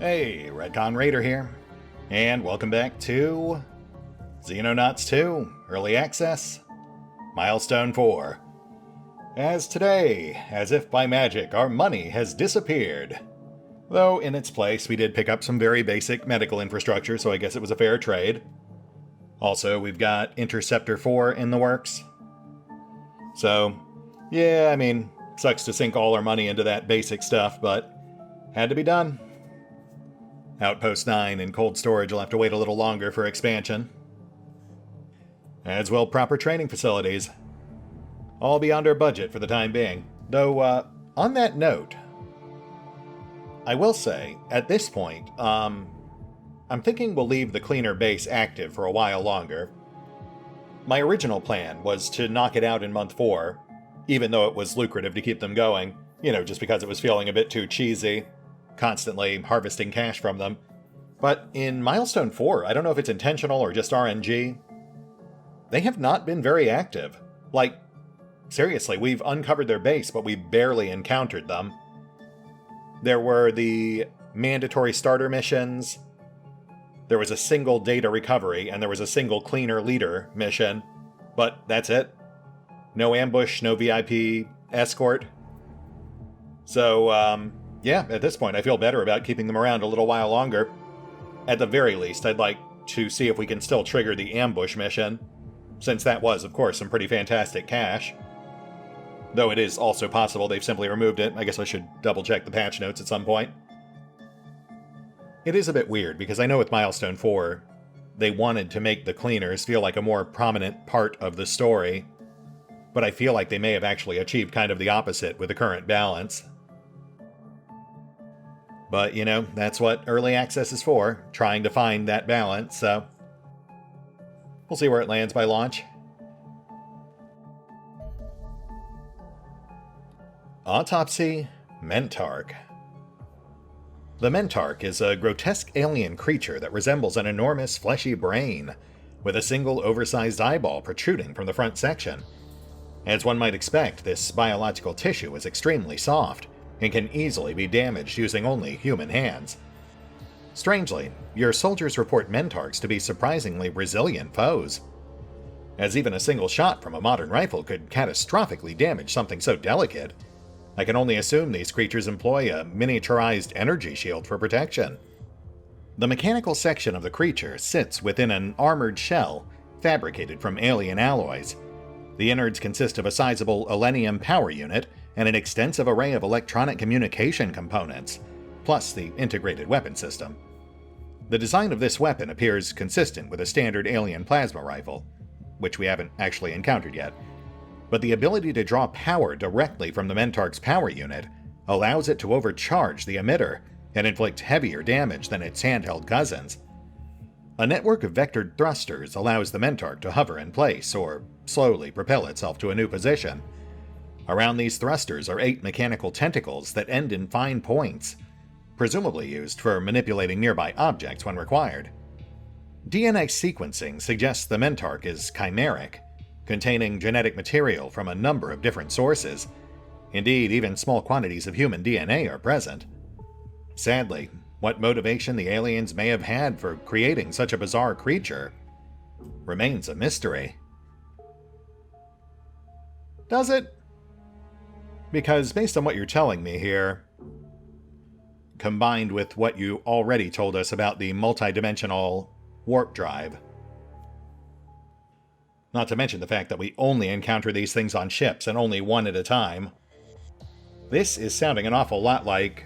Hey, RetconRaider here, and welcome back to Xenonauts 2 Early Access, Milestone 4. As today, as if by magic, our money has disappeared. Though in its place, we did pick up some very basic medical infrastructure, so I guess it was a fair trade. Also, we've got Interceptor 4 in the works. So, yeah, I mean, sucks to sink all our money into that basic stuff, but had to be done. Outpost 9 in cold storage will have to wait a little longer for expansion. As will proper training facilities. All beyond our budget for the time being. Though, on that note, I will say, at this point, I'm thinking we'll leave the cleaner base active for a while longer. My original plan was to knock it out in month 4, even though it was lucrative to keep them going, just because it was feeling a bit too cheesy, constantly harvesting cash from them. But in Milestone 4, I don't know if it's intentional or just RNG, they have not been very active. Like, seriously, we've uncovered their base, but we barely encountered them. There were the mandatory starter missions, there was a single data recovery, and there was a single cleaner leader mission, but that's it. No ambush, no VIP escort. So, yeah, at this point I feel better about keeping them around a little while longer. At the very least, I'd like to see if we can still trigger the ambush mission, since that was, of course, some pretty fantastic cash. Though it is also possible they've simply removed it. I guess I should double-check the patch notes at some point. It is a bit weird, because I know with Milestone 4, they wanted to make the cleaners feel like a more prominent part of the story, but I feel like they may have actually achieved kind of the opposite with the current balance. But, that's what Early Access is for, trying to find that balance, so we'll see where it lands by launch. Autopsy Mentarch. The Mentarch is a grotesque alien creature that resembles an enormous fleshy brain, with a single oversized eyeball protruding from the front section. As one might expect, this biological tissue is extremely soft, and can easily be damaged using only human hands. Strangely, your soldiers report Mentarchs to be surprisingly resilient foes, as even a single shot from a modern rifle could catastrophically damage something so delicate. I can only assume these creatures employ a miniaturized energy shield for protection. The mechanical section of the creature sits within an armored shell fabricated from alien alloys. The innards consist of a sizable Elenium power unit and an extensive array of electronic communication components, plus the integrated weapon system. The design of this weapon appears consistent with a standard alien plasma rifle, which we haven't actually encountered yet, but the ability to draw power directly from the Mentarch's power unit allows it to overcharge the emitter and inflict heavier damage than its handheld cousins. A network of vectored thrusters allows the Mentarch to hover in place or slowly propel itself to a new position. Around these thrusters are 8 mechanical tentacles that end in fine points, presumably used for manipulating nearby objects when required. DNA sequencing suggests the Mentarch is chimeric, containing genetic material from a number of different sources. Indeed, even small quantities of human DNA are present. Sadly, what motivation the aliens may have had for creating such a bizarre creature remains a mystery. Does it? Because based on what you're telling me here, combined with what you already told us about the multidimensional warp drive, not to mention the fact that we only encounter these things on ships and only one at a time, this is sounding an awful lot like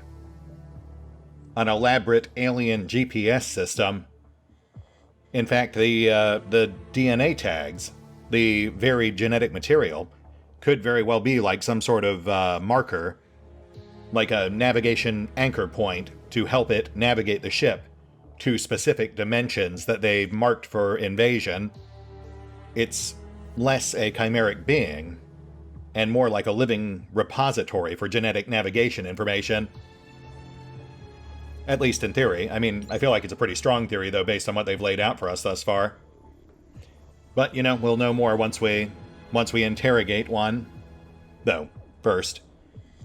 an elaborate alien GPS system. In fact, the DNA tags, the varied genetic material, could very well be like some sort of marker, like a navigation anchor point to help it navigate the ship to specific dimensions that they've marked for invasion. It's less a chimeric being, and more like a living repository for genetic navigation information. At least in theory. I mean, I feel like it's a pretty strong theory, though, based on what they've laid out for us thus far. But, we'll know more once we interrogate one. Though, first,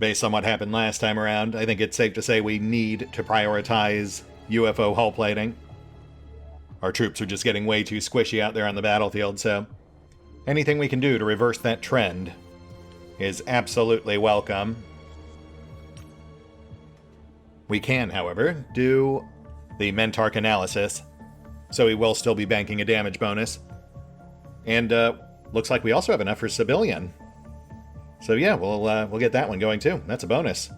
Based on what happened last time around, I think it's safe to say we need to prioritize UFO hull plating. Our troops are just getting way too squishy out there on the battlefield, so anything we can do to reverse that trend is absolutely welcome. We can, however, do the Mentarch analysis, so we will still be banking a damage bonus. And looks like we also have enough for civilian. So yeah, we'll get that one going too. That's a bonus.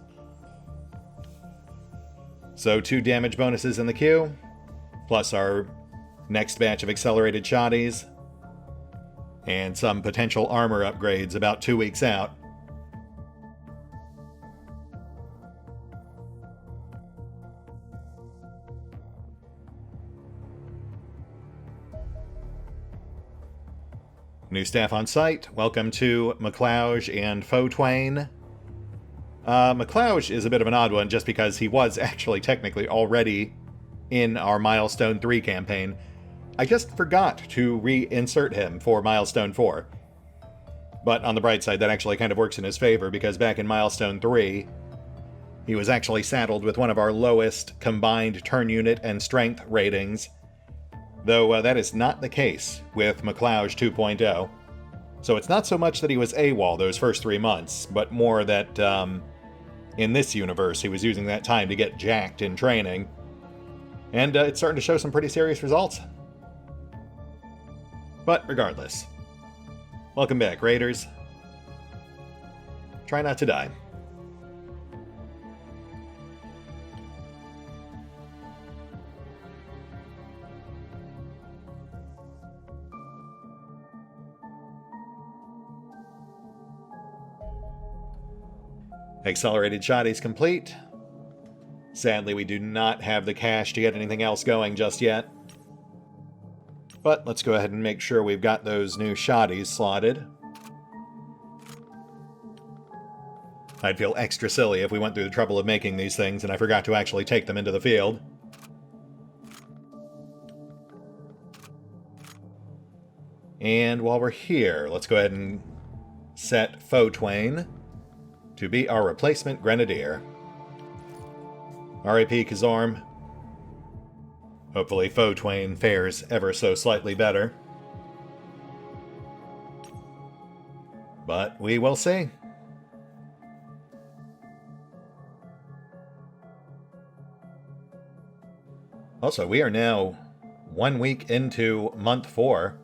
So 2 damage bonuses in the queue, plus our next batch of accelerated shotties, and some potential armor upgrades about 2 weeks out. New staff on site. Welcome to McLeod and Fotwain. McLeod is a bit of an odd one just because he was actually technically already in our Milestone 3 campaign. I just forgot to reinsert him for Milestone 4. But on the bright side, that actually kind of works in his favor because back in Milestone 3, he was actually saddled with one of our lowest combined turn unit and strength ratings. Though that is not the case with McLeod 2.0. So it's not so much that he was AWOL those first 3 months, but more that in this universe he was using that time to get jacked in training. And it's starting to show some pretty serious results. But regardless, welcome back, Raiders. Try not to die. Accelerated shotties complete. Sadly, we do not have the cash to get anything else going just yet. But let's go ahead and make sure we've got those new shotties slotted. I'd feel extra silly if we went through the trouble of making these things and I forgot to actually take them into the field. And while we're here, let's go ahead and set Fotwain to be our replacement Grenadier. R.I.P. Kazorm. Hopefully Fotwain fares ever so slightly better. But we will see. Also, we are now 1 week into month 4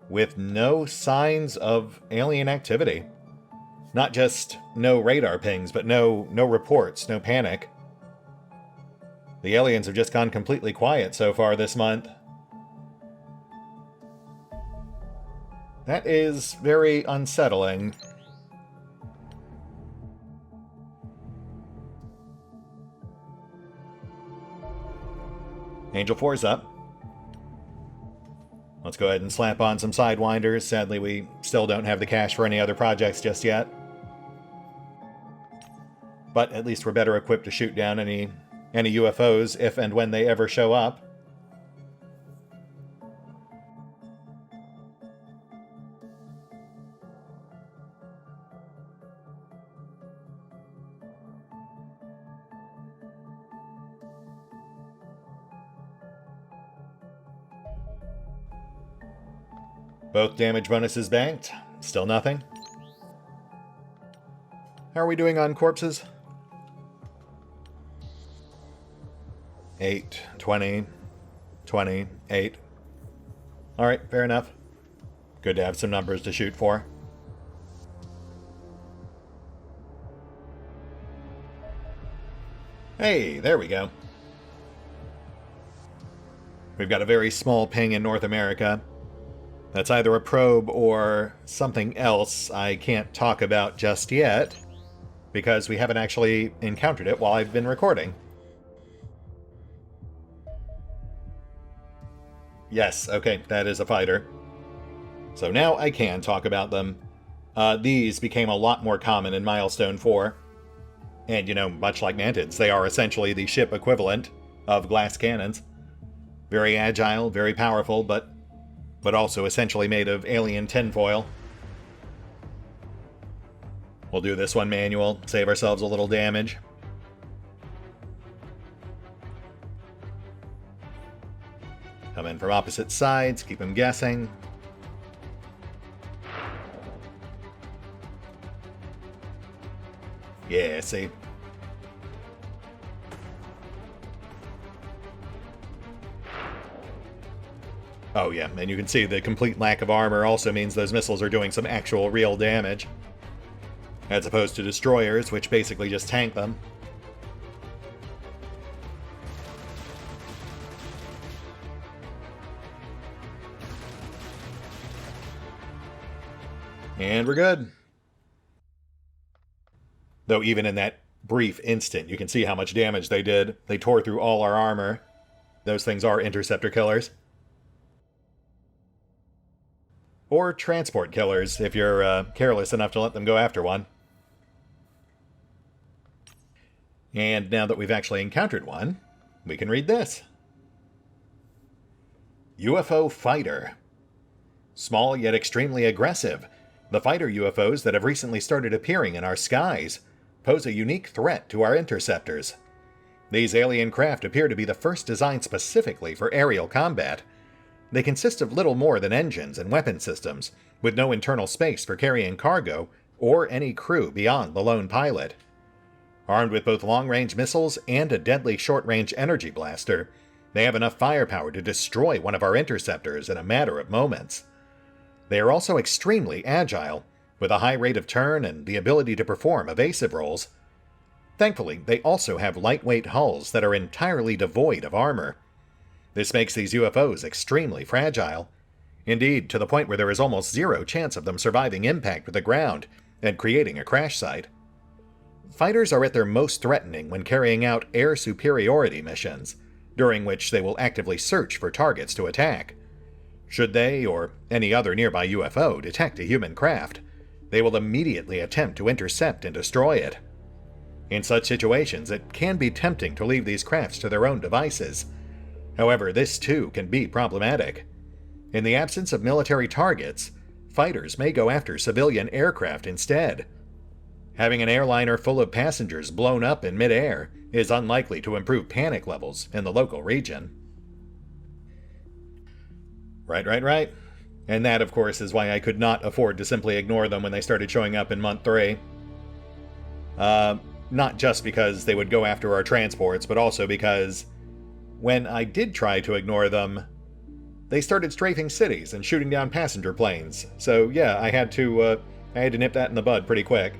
with no signs of alien activity. Not just no radar pings, but no reports, no panic. The aliens have just gone completely quiet so far this month. That is very unsettling. Angel 4's up. Let's go ahead and slap on some Sidewinders. Sadly, we still don't have the cash for any other projects just yet. But at least we're better equipped to shoot down any UFOs if and when they ever show up. Both damage bonuses banked. Still nothing. How are we doing on corpses? 8, 20, 20, 8. Alright, fair enough. Good to have some numbers to shoot for. Hey, there we go. We've got a very small ping in North America. That's either a probe or something else I can't talk about just yet, because we haven't actually encountered it while I've been recording. Yes, okay, that is a fighter. So now I can talk about them. These became a lot more common in Milestone 4. And, you know, much like Mantids, they are essentially the ship equivalent of glass cannons. Very agile, very powerful, but also essentially made of alien tinfoil. We'll do this one manual, save ourselves a little damage. Come in from opposite sides, keep them guessing. Yeah, see? Oh yeah, and you can see the complete lack of armor also means those missiles are doing some actual real damage. As opposed to destroyers, which basically just tank them. And we're good. Though even in that brief instant, you can see how much damage they did. They tore through all our armor. Those things are interceptor killers. Or transport killers, if you're careless enough to let them go after one. And now that we've actually encountered one, we can read this. UFO Fighter. Small yet extremely aggressive, the fighter UFOs that have recently started appearing in our skies pose a unique threat to our interceptors. These alien craft appear to be the first designed specifically for aerial combat. They consist of little more than engines and weapon systems, with no internal space for carrying cargo or any crew beyond the lone pilot. Armed with both long-range missiles and a deadly short-range energy blaster, they have enough firepower to destroy one of our interceptors in a matter of moments. They are also extremely agile, with a high rate of turn and the ability to perform evasive rolls. Thankfully, they also have lightweight hulls that are entirely devoid of armor. This makes these UFOs extremely fragile. Indeed, to the point where there is almost zero chance of them surviving impact with the ground and creating a crash site. Fighters are at their most threatening when carrying out air superiority missions, during which they will actively search for targets to attack. Should they, or any other nearby UFO, detect a human craft, they will immediately attempt to intercept and destroy it. In such situations, it can be tempting to leave these crafts to their own devices. However, this too can be problematic. In the absence of military targets, fighters may go after civilian aircraft instead. Having an airliner full of passengers blown up in midair is unlikely to improve panic levels in the local region. Right. And that, of course, is why I could not afford to simply ignore them when they started showing up in Month 3. Not just because they would go after our transports, but also because when I did try to ignore them, they started strafing cities and shooting down passenger planes. So yeah, I had to nip that in the bud pretty quick.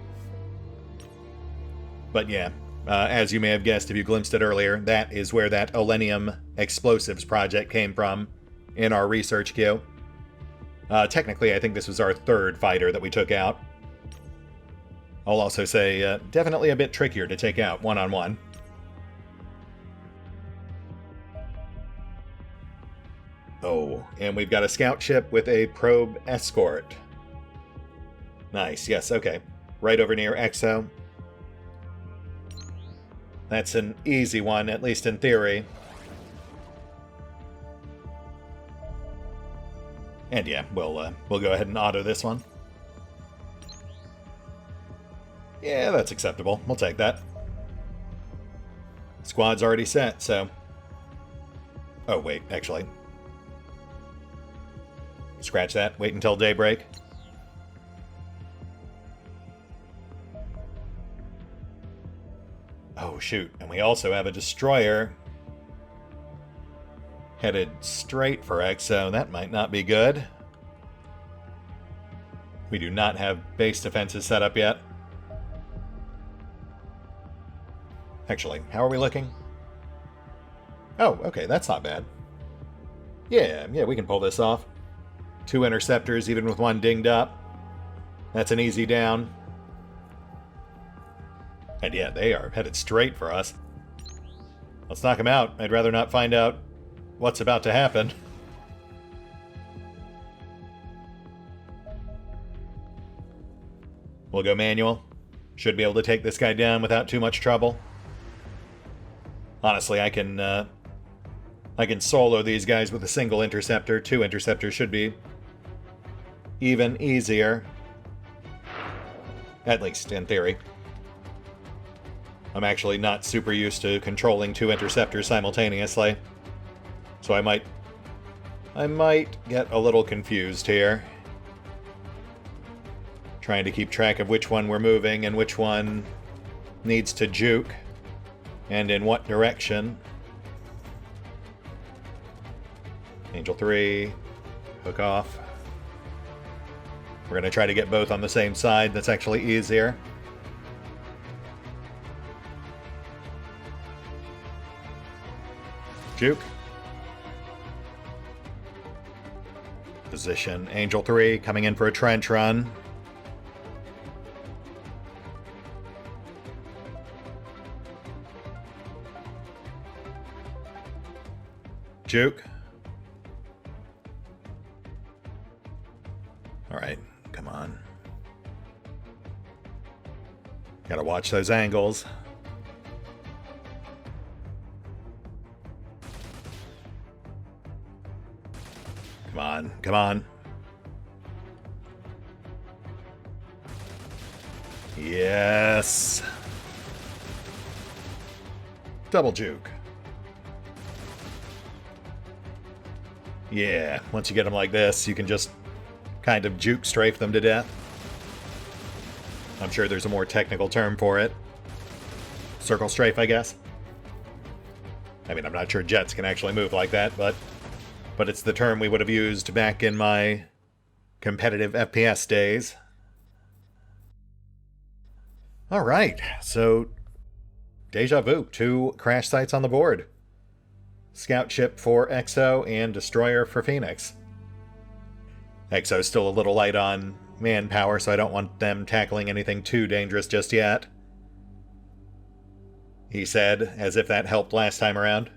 But yeah, as you may have guessed if you glimpsed it earlier, that is where that Elenium explosives project came from in our research queue. Technically, I think this was our third fighter that we took out. I'll also say, definitely a bit trickier to take out one-on-one. Oh, and we've got a scout ship with a probe escort. Nice, yes, okay. Right over near Exo. That's an easy one, at least in theory. And yeah, we'll go ahead and auto this one. Yeah, that's acceptable. We'll take that. Squad's already set, so... Oh, wait, actually. Scratch that. Wait until daybreak. Oh, shoot. And we also have a destroyer headed straight for Exo. That might not be good. We do not have base defenses set up yet. Actually, how are we looking? Oh, okay, that's not bad. Yeah, we can pull this off. 2 interceptors, even with 1 dinged up. That's an easy down. And yeah, they are headed straight for us. Let's knock them out. I'd rather not find out what's about to happen. We'll go manual. Should be able to take this guy down without too much trouble. Honestly, I can solo these guys with a single interceptor. 2 interceptors should be even easier. At least in theory. I'm actually not super used to controlling 2 interceptors simultaneously. So I might get a little confused here. Trying to keep track of which one we're moving and which one needs to juke. And in what direction. Angel 3. Hook off. We're going to try to get both on the same side. That's actually easier. Juke. Position. Angel 3 coming in for a trench run. Juke. Alright, come on. Gotta watch those angles. Come on, come on. Yes. Double juke. Yeah, once you get them like this, you can just kind of juke strafe them to death. I'm sure there's a more technical term for it. Circle strafe, I guess. I mean, I'm not sure jets can actually move like that, but it's the term we would have used back in my competitive FPS days. Alright, so deja vu, 2 crash sites on the board. Scout ship for Exo and destroyer for Phoenix. Exo's still a little light on manpower, so I don't want them tackling anything too dangerous just yet. He said, as if that helped last time around.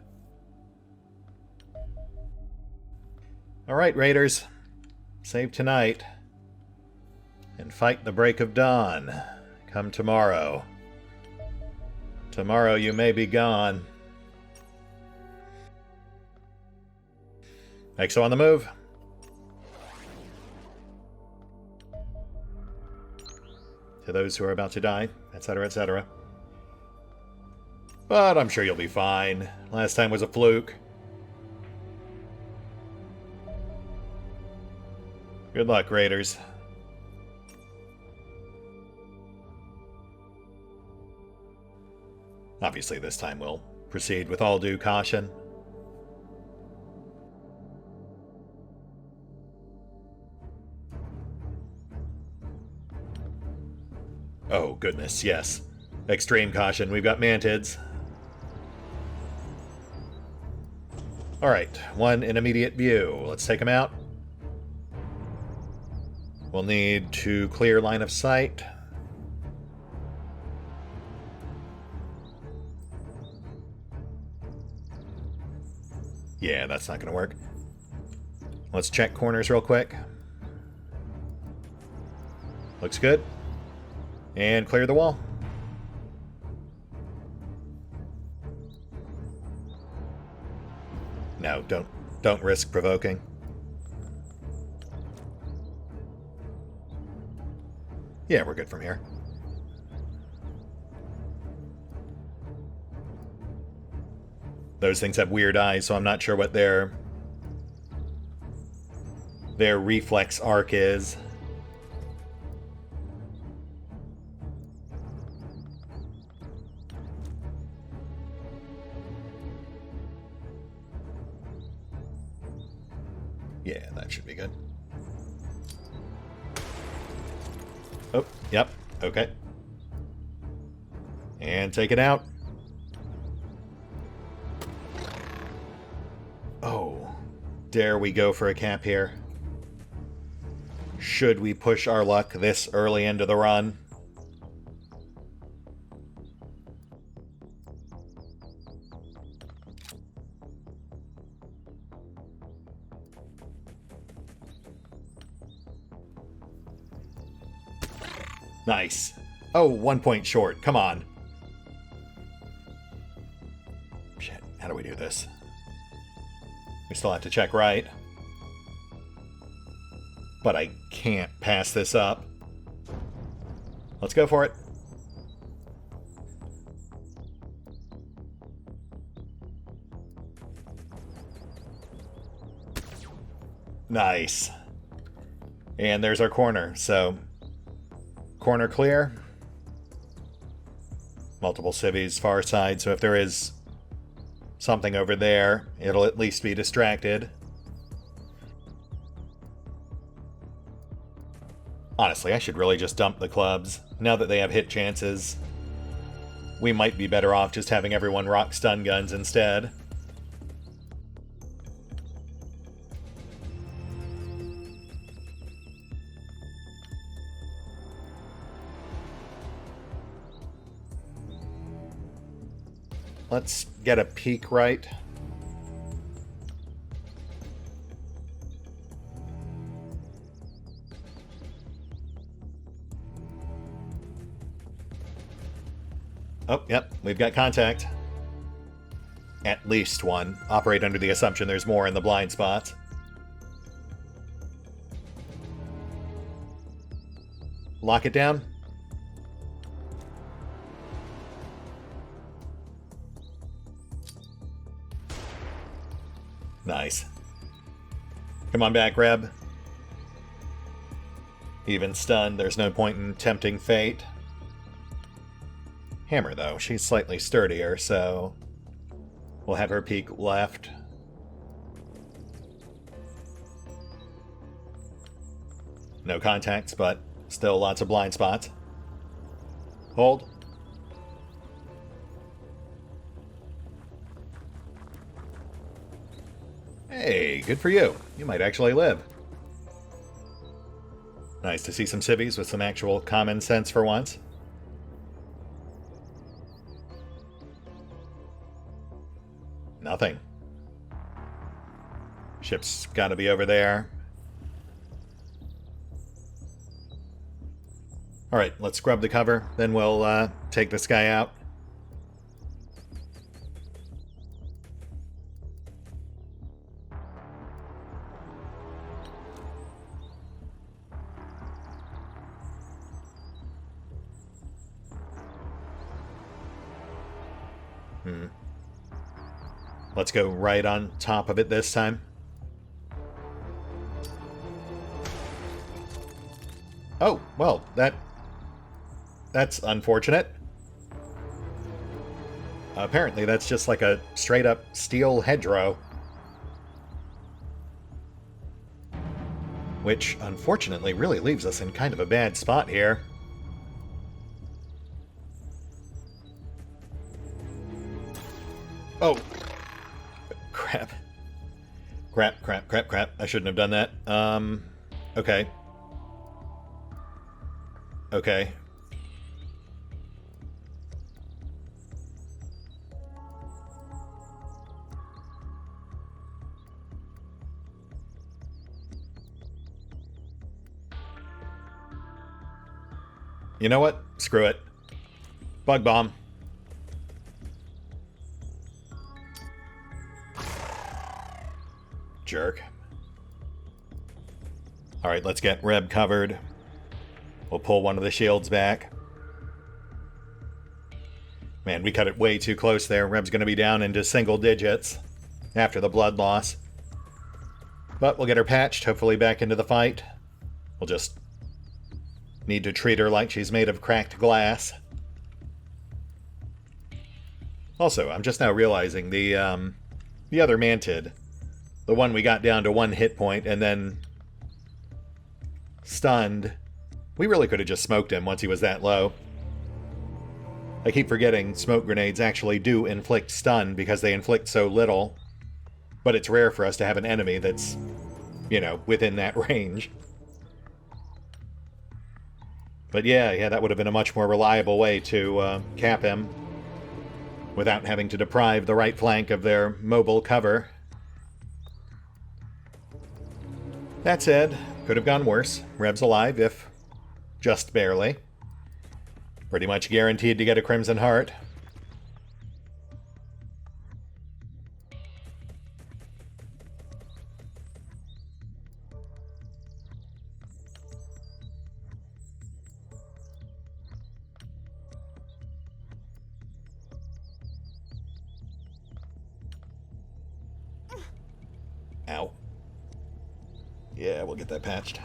Alright, Raiders. Save tonight. And fight the break of dawn. Come tomorrow. Tomorrow you may be gone. Exo on the move. To those who are about to die, etc., etc. But I'm sure you'll be fine. Last time was a fluke. Good luck, Raiders. Obviously, this time we'll proceed with all due caution. Oh, goodness, yes. Extreme caution. We've got mantids. Alright, 1 in immediate view. Let's take him out. We'll need to clear line of sight. Yeah, that's not going to work. Let's check corners real quick. Looks good. And clear the wall. No, don't risk provoking. Yeah, we're good from here. Those things have weird eyes, so I'm not sure what their reflex arc is. Yeah, that should be good. Oh, yep, okay. And take it out. Oh, dare we go for a cap here? Should we push our luck this early into the run? Nice. Oh, 1 point short. Come on. Shit, how do we do this? We still have to check right. But I can't pass this up. Let's go for it. Nice. And there's our corner, so corner clear. Multiple civvies far side, so if there is something over there, it'll at least be distracted. Honestly, I should really just dump the clubs. Now that they have hit chances, we might be better off just having everyone rock stun guns instead. Let's get a peek right. Oh, yep, we've got contact. At least one. Operate under the assumption there's more in the blind spots. Lock it down. Nice. Come on back, Reb. Even stunned, there's no point in tempting fate. Hammer, though, she's slightly sturdier, so we'll have her peek left. No contacts, but still lots of blind spots. Hold. Hey, good for you. You might actually live. Nice to see some civvies with some actual common sense for once. Nothing. Ship's gotta be over there. Alright, let's scrub the cover, then we'll take this guy out. Let's go right on top of it this time. Oh, well, that's unfortunate. Apparently that's just like a straight-up steel hedgerow. Which, unfortunately, really leaves us in kind of a bad spot here. Oh! Crap. Crap. I shouldn't have done that. Okay. Okay. You know what? Screw it. Bug bomb. Jerk. Alright, let's get Reb covered. We'll pull one of the shields back. Man, we cut it way too close there. Reb's going to be down into single digits after the blood loss. But we'll get her patched, hopefully back into the fight. We'll just need to treat her like she's made of cracked glass. Also, I'm just now realizing the other Mantid, the one we got down to 1 hit point and then stunned, we really could have just smoked him once he was that low. I keep forgetting smoke grenades actually do inflict stun because they inflict so little, but it's rare for us to have an enemy that's, you know, within that range. But yeah, that would have been a much more reliable way to cap him without having to deprive the right flank of their mobile cover. That said, could have gone worse. Reb's alive, if just barely. Pretty much guaranteed to get a Crimson Heart. Ow. Yeah, we'll get that patched.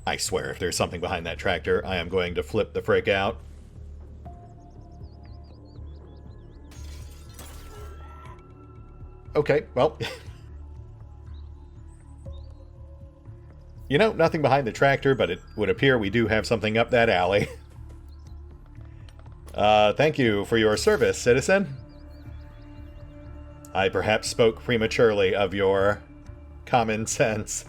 I swear, if there's something behind that tractor, I am going to flip the frick out. Okay, well... You know, nothing behind the tractor, but it would appear we do have something up that alley. Thank you for your service, citizen. I perhaps spoke prematurely of your common sense.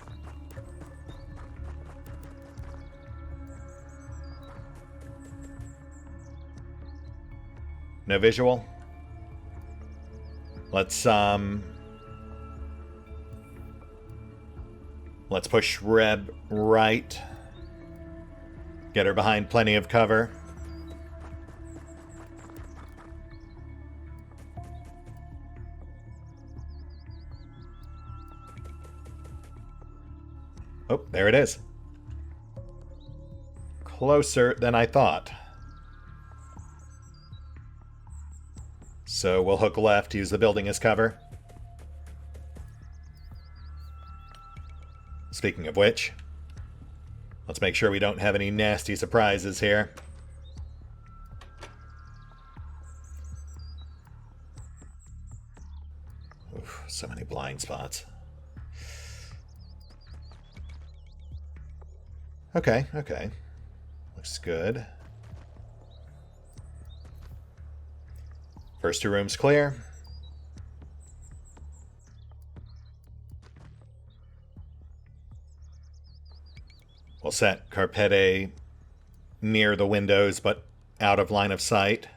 No visual? Let's push Reb right. Get her behind plenty of cover. Oh, there it is. Closer than I thought. So we'll hook left, use the building as cover. Speaking of which, let's make sure we don't have any nasty surprises here. Oof, so many blind spots. Okay, okay. Looks good. First two rooms clear. We'll set Carpete near the windows, but out of line of sight.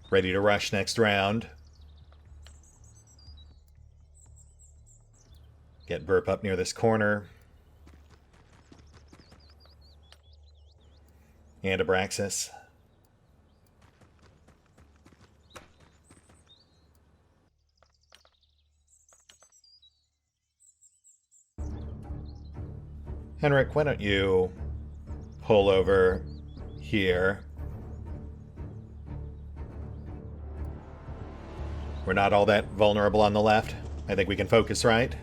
Ready to rush next round. Get Burp up near this corner. And Abraxas. Henrik, why don't you pull over here? We're not all that vulnerable on the left. I think we can focus right.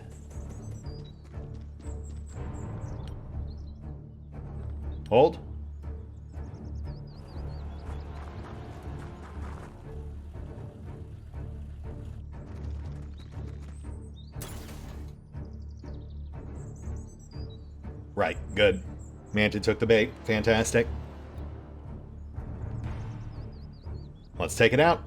Hold. Right, good. Manta took the bait. Fantastic. Let's take it out.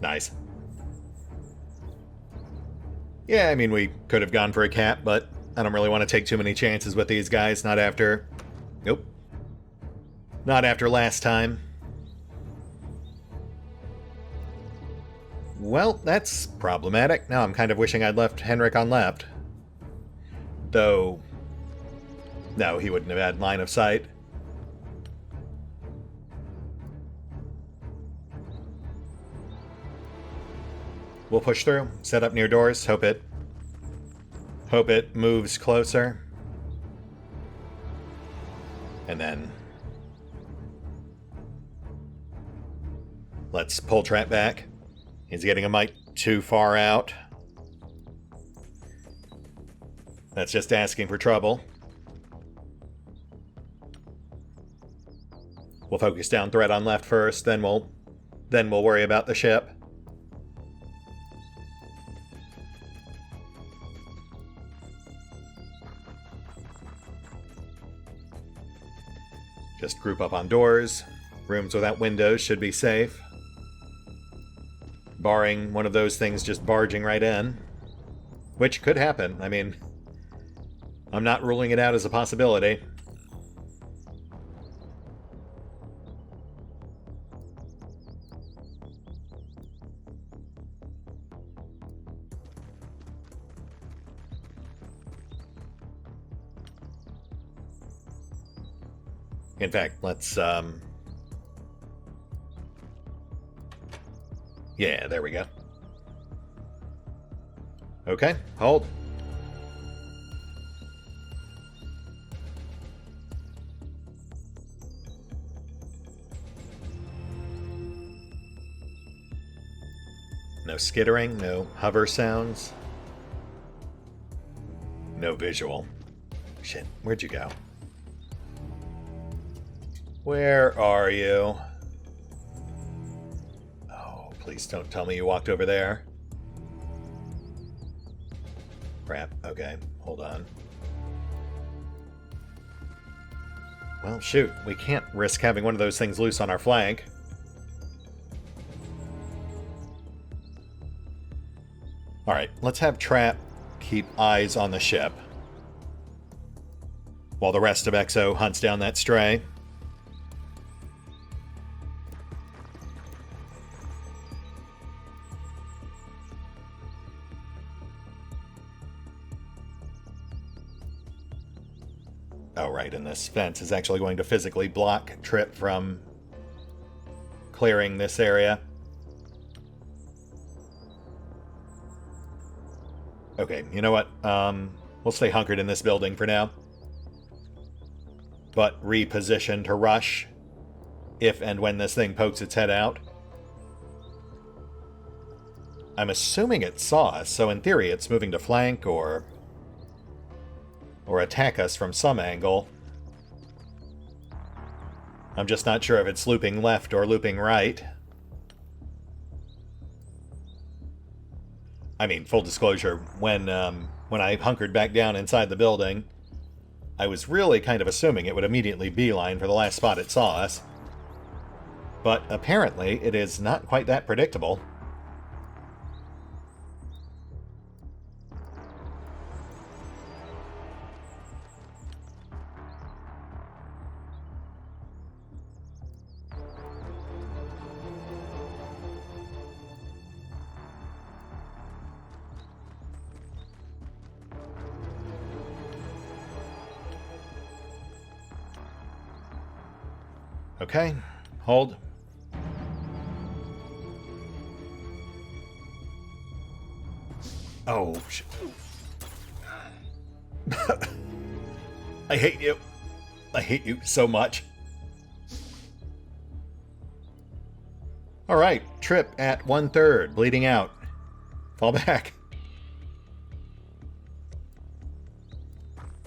Nice. Yeah, I mean, we could have gone for a cap, but I don't really want to take too many chances with these guys. Not after... Nope. Not after last time. Well, that's problematic. Now I'm kind of wishing I'd left Henrik on left. Though... No, he wouldn't have had line of sight. We'll push through. Set up near doors. Hope it moves closer. And then... Let's pull trap back. He's getting a mite too far out. That's just asking for trouble. We'll focus down threat on left first, then we'll worry about the ship. Just group up on doors. Rooms without windows should be safe. Barring one of those things just barging right in. Which could happen. I mean, I'm not ruling it out as a possibility. In fact, let's, yeah, there we go. Okay, hold. No skittering, no hover sounds. No visual. Shit, where'd you go? Where are you? Oh, please don't tell me you walked over there. Crap, okay, hold on. Well, shoot, we can't risk having one of those things loose on our flank. Alright, let's have Trap keep eyes on the ship, while the rest of Exo hunts down that stray. Oh, right, and this fence is actually going to physically block Trip from clearing this area. Okay, you know what? We'll stay hunkered in this building for now. But reposition to rush if and when this thing pokes its head out. I'm assuming it saw us, so in theory it's moving to flank or attack us from some angle. I'm just not sure if it's looping left or looping right. I mean, full disclosure, when I hunkered back down inside the building, I was really kind of assuming it would immediately beeline for the last spot it saw us. But apparently, it is not quite that predictable. Okay, hold. Oh, shit. I hate you. I hate you so much. Alright, Trip at 1/3, bleeding out. Fall back.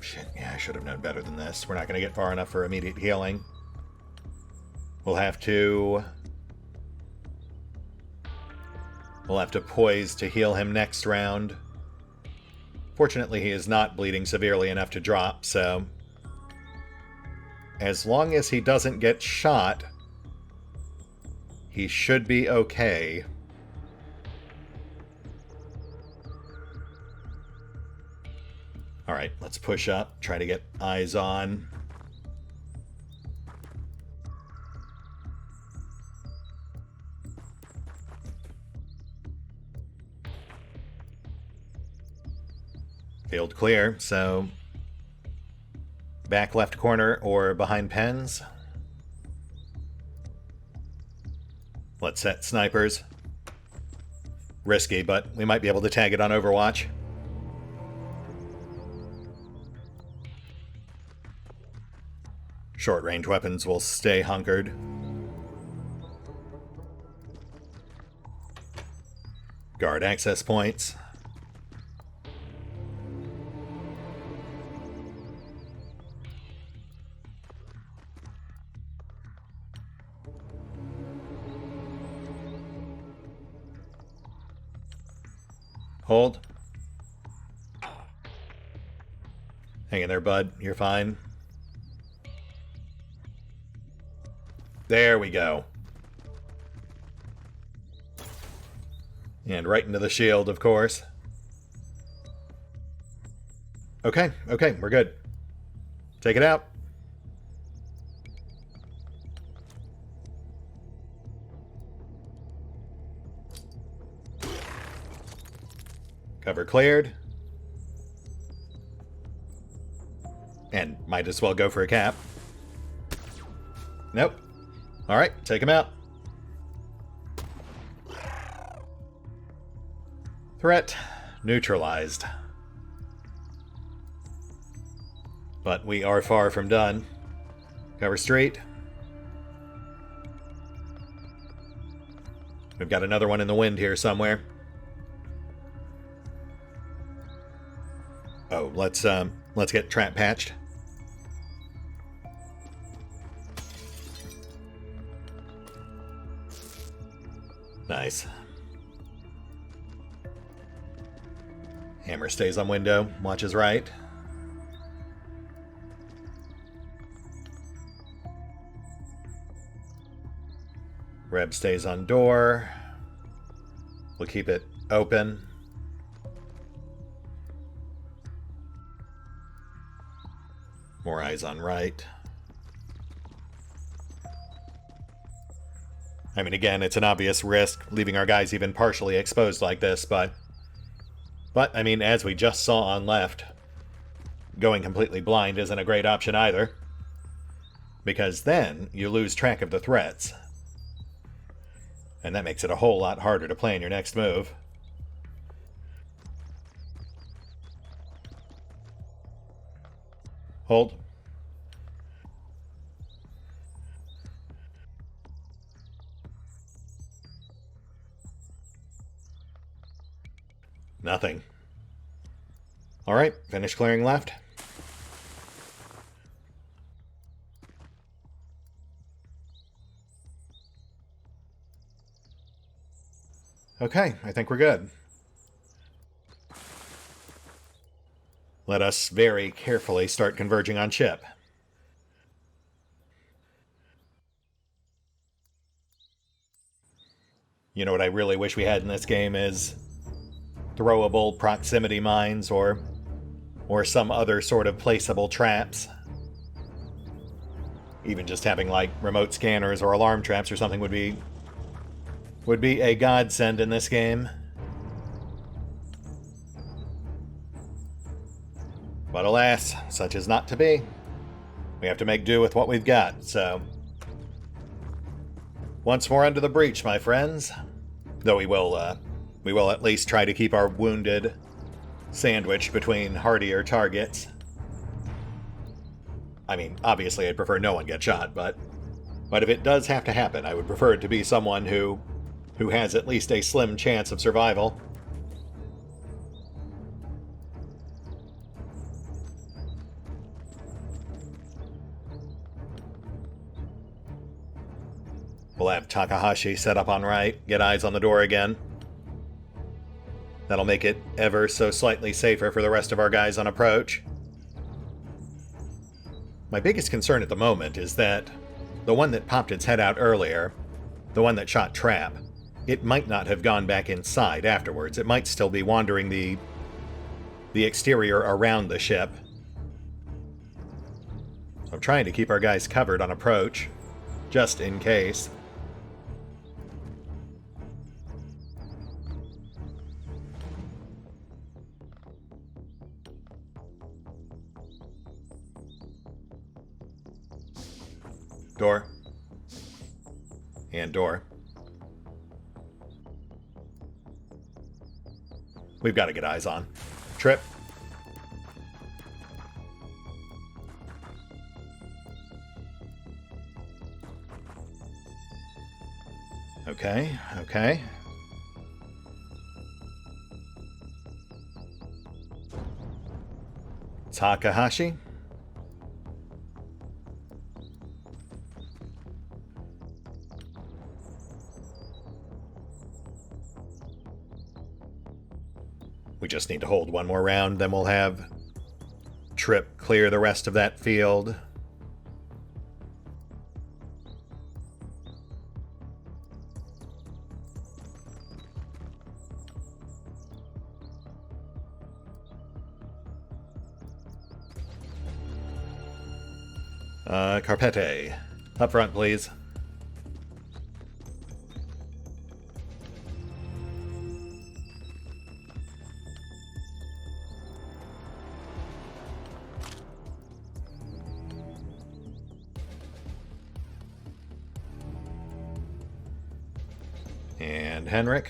Shit, yeah, I should have known better than this. We're not going to get far enough for immediate healing. We'll have to poise to heal him next round. Fortunately, he is not bleeding severely enough to drop, so as long as he doesn't get shot, he should be okay. Alright, let's push up, try to get eyes on. Field clear, so back left corner or behind pens. Let's set snipers. Risky, but we might be able to tag it on Overwatch. Short-range weapons will stay hunkered. Guard access points. Hold. Hang in there, bud. You're fine. There we go. And right into the shield, of course. Okay, we're good. Take it out. Cover cleared. And might as well go for a cap. Nope. Alright, take him out. Threat neutralized. But we are far from done. Cover straight. We've got another one in the wind here somewhere. Oh, let's get trap patched. Nice. Hammer stays on window, watches right. Reb stays on door. We'll keep it open. More eyes on right. I mean, again, it's an obvious risk, leaving our guys even partially exposed like this, but I mean, as we just saw on left, going completely blind isn't a great option either, because then you lose track of the threats. And that makes it a whole lot harder to plan your next move. Hold. Nothing. Alright, finish clearing left. Okay, I think we're good. Let us very carefully start converging on chip. You know what I really wish we had in this game is throwable proximity mines or some other sort of placeable traps. Even just having like remote scanners or alarm traps or something would be a godsend in this game. But alas, such is not to be. We have to make do with what we've got, so once more under the breach, my friends. Though we will at least try to keep our wounded sandwiched between hardier targets. I mean, obviously I'd prefer no one get shot, but if it does have to happen, I would prefer it to be someone who has at least a slim chance of survival. We'll have Takahashi set up on right, get eyes on the door again. That'll make it ever so slightly safer for the rest of our guys on approach. My biggest concern at the moment is that the one that popped its head out earlier, the one that shot trap, it might not have gone back inside afterwards. It might still be wandering the exterior around the ship. So I'm trying to keep our guys covered on approach, just in case. Door. And door. We've got to get eyes on. Trip. Okay, okay. Takahashi. We just need to hold one more round, then we'll have Trip clear the rest of that field. Carpete. Up front, please. And Henrik.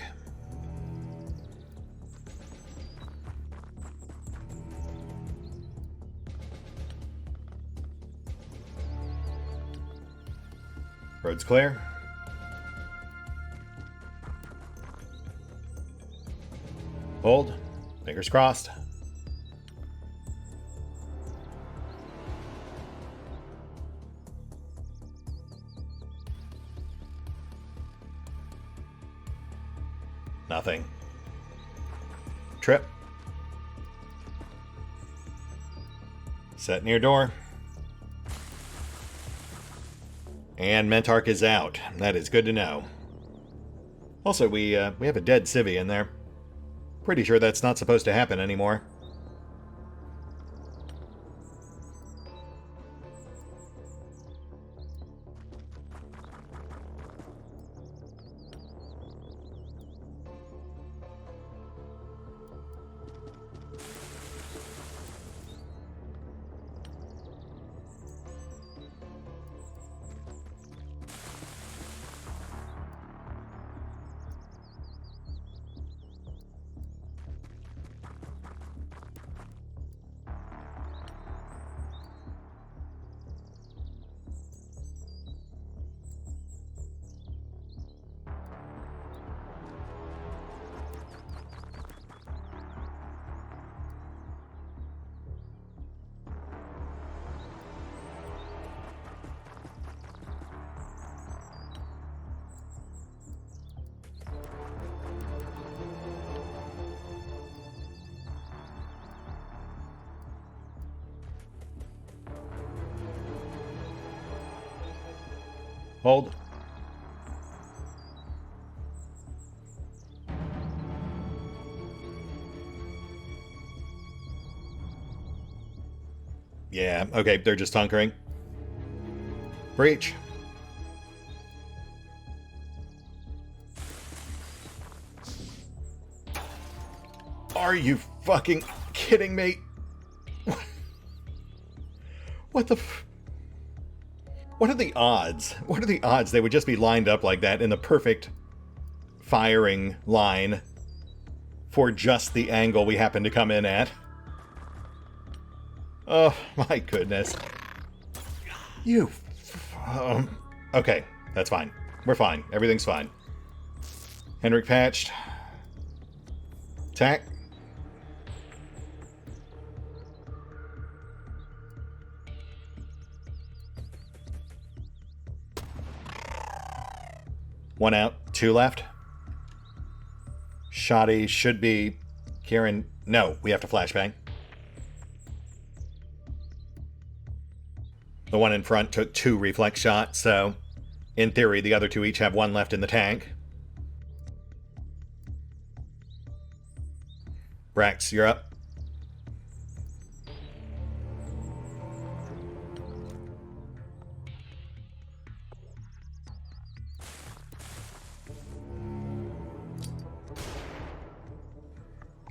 Road's clear. Hold. Fingers crossed. nothing. Trip. Set near door. And Mentarch is out. That is good to know. Also, we have a dead civvy in there. Pretty sure that's not supposed to happen anymore. Hold. Yeah, okay, they're just hunkering. Breach. Are you fucking kidding me? What the f... What are the odds? What are the odds they would just be lined up like that in the perfect firing line for just the angle we happen to come in at? Oh, my goodness. You... okay, that's fine. We're fine. Everything's fine. Henrik patched. Attack. One out, two left. Shoddy should be... Kieran... No, we have to flashbang. The one in front took 2 reflex shots, so... in theory, the other 2 each have 1 left in the tank. Brax, you're up.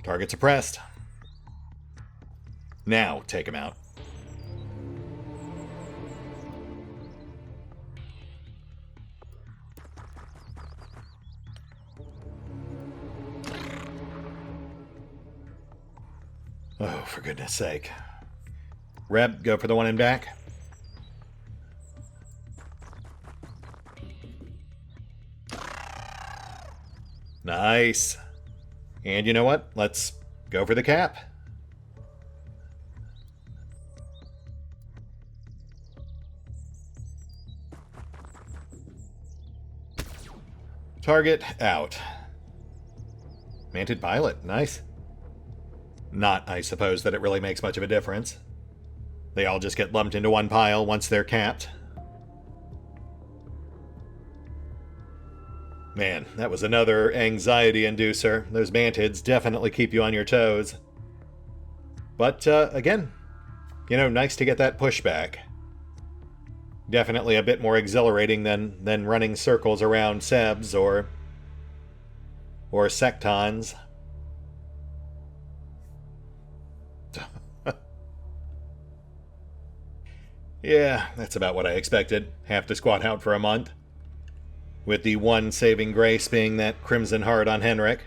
Target suppressed. Now, take him out. Oh, for goodness sake. Reb, go for the one in back. Nice. And you know what? Let's go for the cap. Target out. Manted pilot. Nice. Not, I suppose, that it really makes much of a difference. They all just get lumped into one pile once they're capped. Man, that was another anxiety inducer. Those mantids definitely keep you on your toes. But, again, you know, nice to get that pushback. Definitely a bit more exhilarating than running circles around Sebs or Sectons. Yeah, that's about what I expected. Half the squad out for a month. With the one saving grace being that Crimson Heart on Henrik.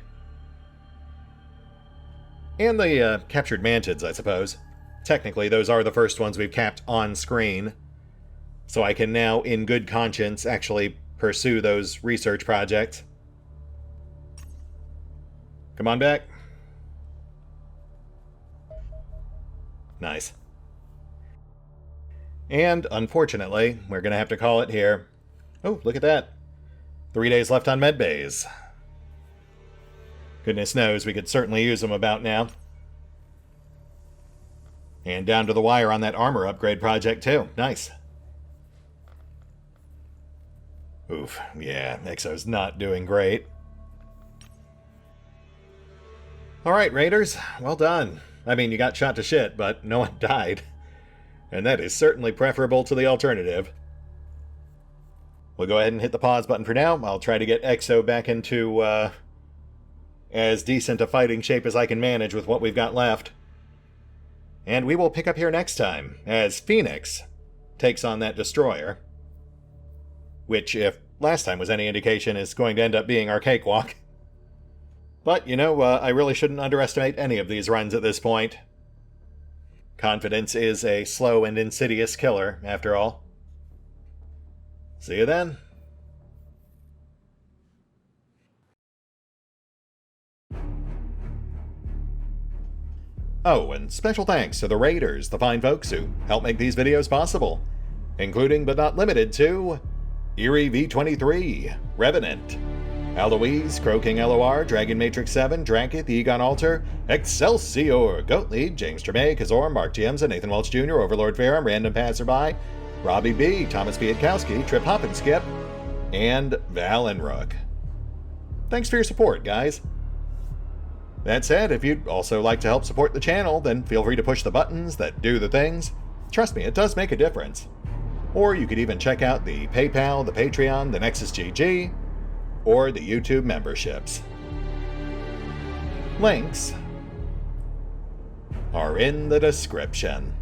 And the captured mantids, I suppose. Technically, those are the first ones we've capped on screen. So I can now, in good conscience, actually pursue those research projects. Come on back. Nice. And, unfortunately, we're going to have to call it here. Oh, look at that. 3 days left on medbays. Goodness knows we could certainly use them about now. And down to the wire on that armor upgrade project too. Nice. Oof, yeah, Exo's not doing great. Alright, Raiders, well done. I mean, you got shot to shit, but no one died. And that is certainly preferable to the alternative. We'll go ahead and hit the pause button for now. I'll try to get Exo back into as decent a fighting shape as I can manage with what we've got left. And we will pick up here next time, as Phoenix takes on that destroyer. Which, if last time was any indication, is going to end up being our cakewalk. But, you know, I really shouldn't underestimate any of these runs at this point. Confidence is a slow and insidious killer, after all. See you then. Oh, and special thanks to the Raiders, the fine folks who help make these videos possible, including but not limited to Eerie V23, Revenant, Alois, CrowkingLoR, Dragon Matrix 7, Drakiith, EgonAlter, Exsellsior, Gottlieb, James Trimmier, Kazorm, Mark Giemza, Nathan Welch Jr., OverlordPherom, RandomPassrby, RobbyB, Tomasz Piątkowski, Triphoppenskip, and Valinrook. Thanks for your support, guys. That said, if you'd also like to help support the channel, then feel free to push the buttons that do the things. Trust me, it does make a difference. Or you could even check out the PayPal, the Patreon, the Nexus GG, or the YouTube memberships. Links are in the description.